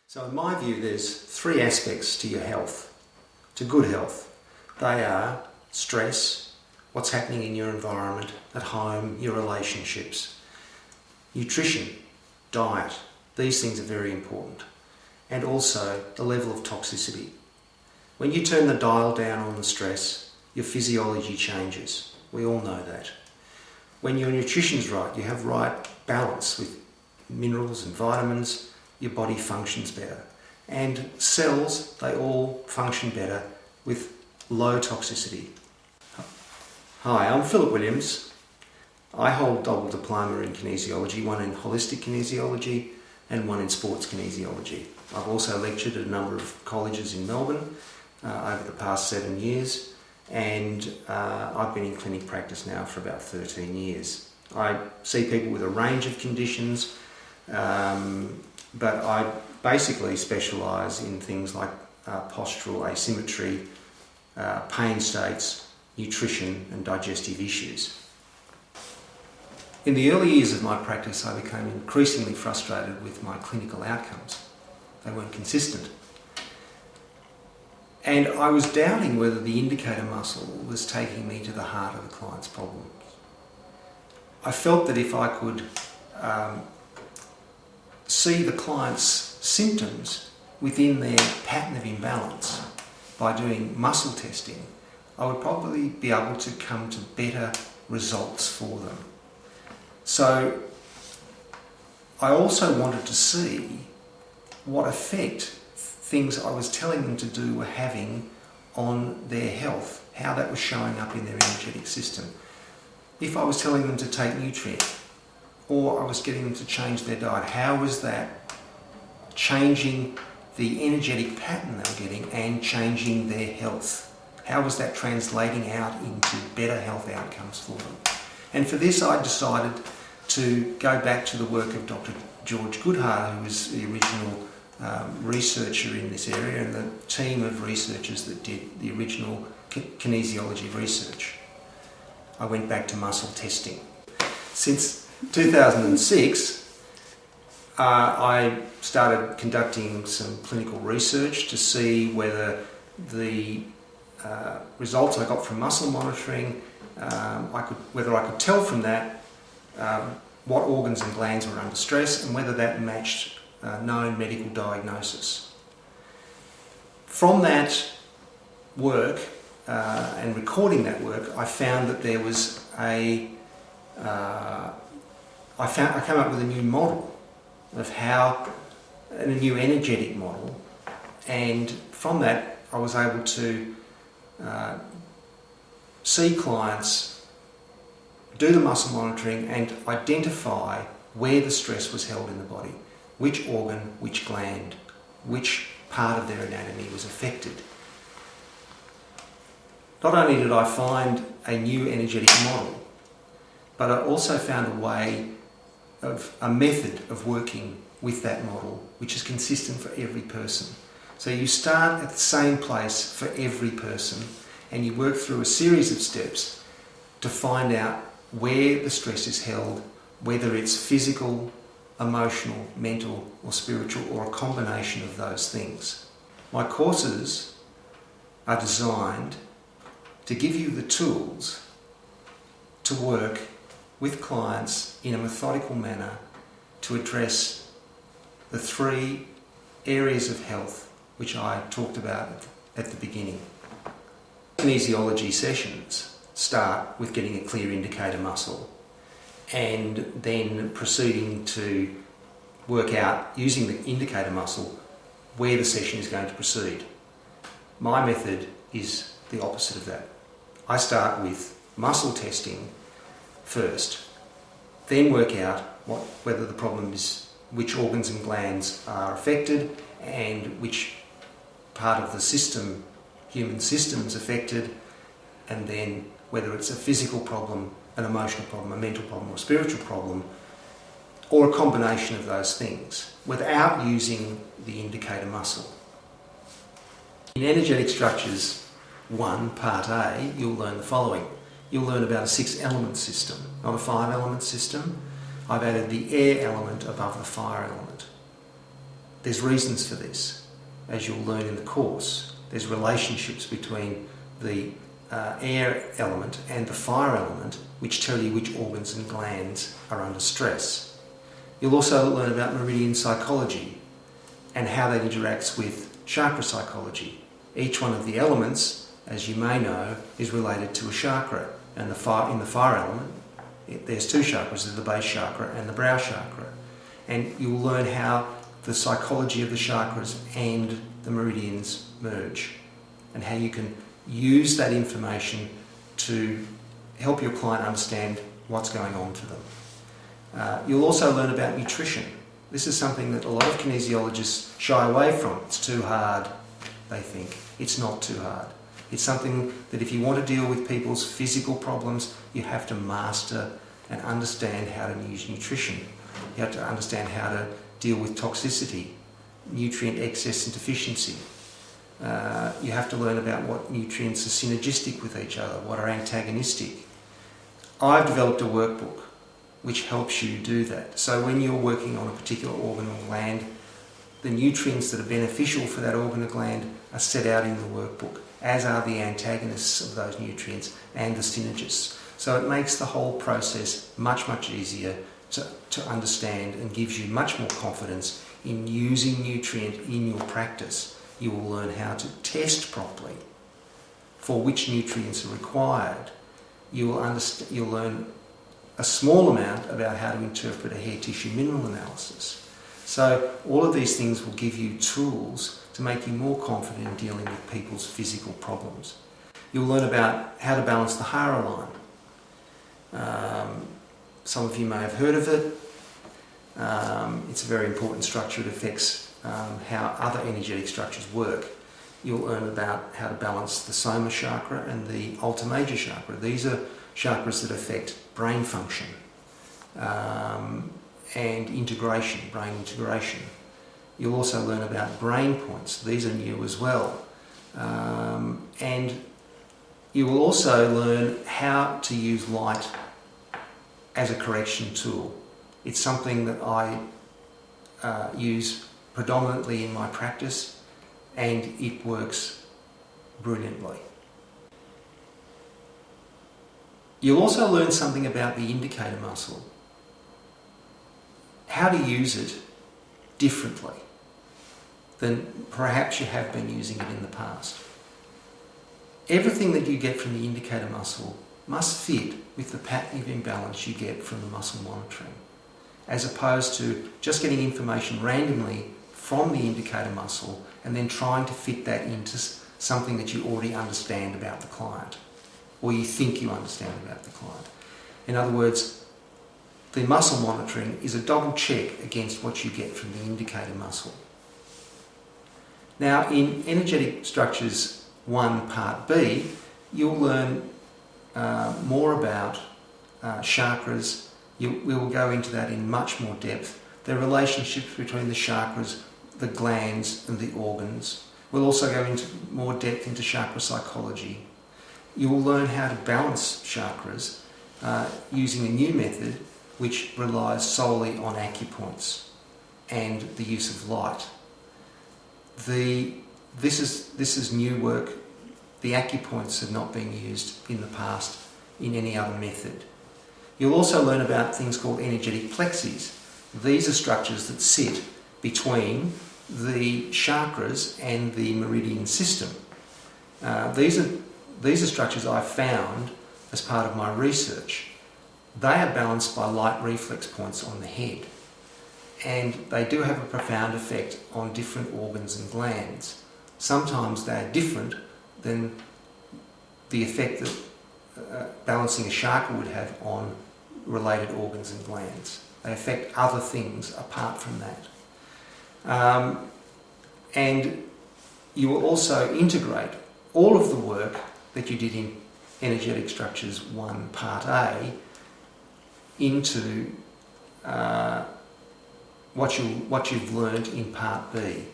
So in my view, there's three aspects to your health, to good health. They are stress, what's happening in your environment, at home, your relationships, nutrition, diet. These things are very important. And also the level of toxicity. When you turn the dial down on the stress, your physiology changes. We all know that. When your nutrition's right, you have right balance with minerals and vitamins, your body functions better. And cells, they all function better with low toxicity. Hi, I'm Philip Williams. I hold double diploma in kinesiology, one in holistic kinesiology and one in sports kinesiology. I've also lectured at a number of colleges in Melbourne over the past 7 years, and I've been in clinic practice now for about 13 years. I see people with a range of conditions, but I basically specialise in things like postural asymmetry, pain states, nutrition and digestive issues. In the early years of my practice, I became increasingly frustrated with my clinical outcomes. They weren't consistent. And I was doubting whether the indicator muscle was taking me to the heart of the client's problems. I felt that if I could see the client's symptoms within their pattern of imbalance by doing muscle testing, I would probably be able to come to better results for them. So I also wanted to see what effect things I was telling them to do were having on their health, how that was showing up in their energetic system. If I was telling them to take nutrient, or I was getting them to change their diet, how was that changing the energetic pattern they were getting and changing their health? How was that translating out into better health outcomes for them? And for this I decided to go back to the work of Dr. George Goodhart, who was the original researcher in this area, and the team of researchers that did the original kinesiology research. I went back to muscle testing. Since 2006, I started conducting some clinical research to see whether the results I got from muscle monitoring, whether I could tell from that what organs and glands were under stress and whether that matched known medical diagnosis. From that work and recording that work, I found that there was I came up with a new model of how, a new energetic model, and from that I was able to see clients, do the muscle monitoring and identify where the stress was held in the body, which organ, which gland, which part of their anatomy was affected. Not only did I find a new energetic model, but I also found a method of working with that model which is consistent for every person. So you start at the same place for every person and you work through a series of steps to find out where the stress is held, whether it's physical, emotional, mental or spiritual, or a combination of those things. My courses are designed to give you the tools to work with clients in a methodical manner to address the three areas of health which I talked about at the beginning. Kinesiology sessions start with getting a clear indicator muscle and then proceeding to work out, using the indicator muscle, where the session is going to proceed. My method is the opposite of that. I start with muscle testing first, then work out whether the problem is which organs and glands are affected and which part of the system, human system, is affected, and then whether it's a physical problem, an emotional problem, a mental problem or a spiritual problem, or a combination of those things, without using the indicator muscle. In Energetic Structures 1, Part A, you'll learn the following. You'll learn about a 6-element system, not a 5-element system. I've added the air element above the fire element. there's reasons for this, as you'll learn in the course. There's relationships between the air element and the fire element, which tell you which organs and glands are under stress. You'll also learn about meridian psychology and how that interacts with chakra psychology. Each one of the elements, as you may know, is related to a chakra. And in the fire element, there's two chakras, there's the base chakra and the brow chakra. And you'll learn how the psychology of the chakras and the meridians merge, and how you can use that information to help your client understand what's going on for them. You'll also learn about nutrition. This is something that a lot of kinesiologists shy away from. It's too hard, they think. It's not too hard. It's something that if you want to deal with people's physical problems, you have to master and understand how to use nutrition. You have to understand how to deal with toxicity, nutrient excess and deficiency. You have to learn about what nutrients are synergistic with each other, what are antagonistic. I've developed a workbook which helps you do that. So when you're working on a particular organ or gland, the nutrients that are beneficial for that organ or gland are set out in the workbook, as are the antagonists of those nutrients and the synergists. So it makes the whole process much, much easier to understand, and gives you much more confidence in using nutrient in your practice. You will learn how to test properly for which nutrients are required. You'll learn a small amount about how to interpret a hair tissue mineral analysis. So all of these things will give you tools to make you more confident in dealing with people's physical problems. You'll learn about how to balance the Hara line. Some of you may have heard of it. It's a very important structure. It affects how other energetic structures work. You'll learn about how to balance the Soma chakra and the Alta Major chakra. These are chakras that affect brain function and integration, brain integration. You'll also learn about brain points. These are new as well. And you will also learn how to use light as a correction tool. It's something that I use predominantly in my practice, and it works brilliantly. You'll also learn something about the indicator muscle, how to use it differently than perhaps you have been using it in the past. Everything that you get from the indicator muscle must fit with the pattern of imbalance you get from the muscle monitoring, as opposed to just getting information randomly from the indicator muscle and then trying to fit that into something that you already understand about the client, or you think you understand about the client. In other words, the muscle monitoring is a double check against what you get from the indicator muscle. Now, in Energetic Structures 1 Part B, you'll learn more about chakras. We will go into that in much more depth. The relationships between the chakras, the glands and the organs. We'll also go into more depth into chakra psychology. You will learn how to balance chakras using a new method which relies solely on acupoints and the use of light. This is new work. The acupoints have not been used in the past in any other method. You'll also learn about things called energetic plexes. These are structures that sit between the chakras and the meridian system. These are structures I found as part of my research. They are balanced by light reflex points on the head, and they do have a profound effect on different organs and glands. Sometimes they are different than the effect that balancing a chakra would have on related organs and glands. They affect other things apart from that. And you will also integrate all of the work that you did in Energetic Structures 1 Part A into what you've learned in Part B,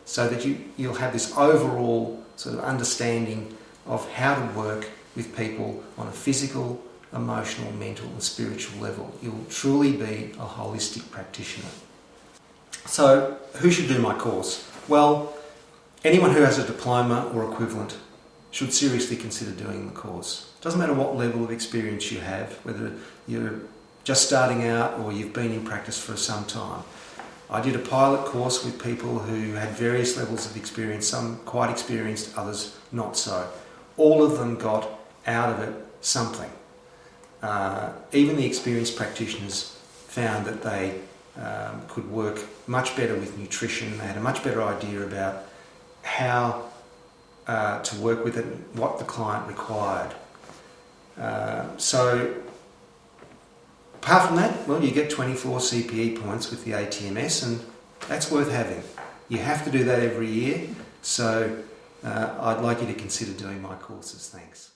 so that you'll have this overall sort of understanding of how to work with people on a physical, emotional, mental and spiritual level. You'll truly be a holistic practitioner. So, who should do my course? Well, anyone who has a diploma or equivalent should seriously consider doing the course. It doesn't matter what level of experience you have, whether you're just starting out or you've been in practice for some time. I did a pilot course with people who had various levels of experience, some quite experienced, others not so. All of them got out of it something. Even the experienced practitioners found that they could work much better with nutrition. They had a much better idea about how to work with it and what the client required. So apart from that, well, you get 24 CPE points with the ATMS, and that's worth having. You have to do that every year, so I'd like you to consider doing my courses. Thanks.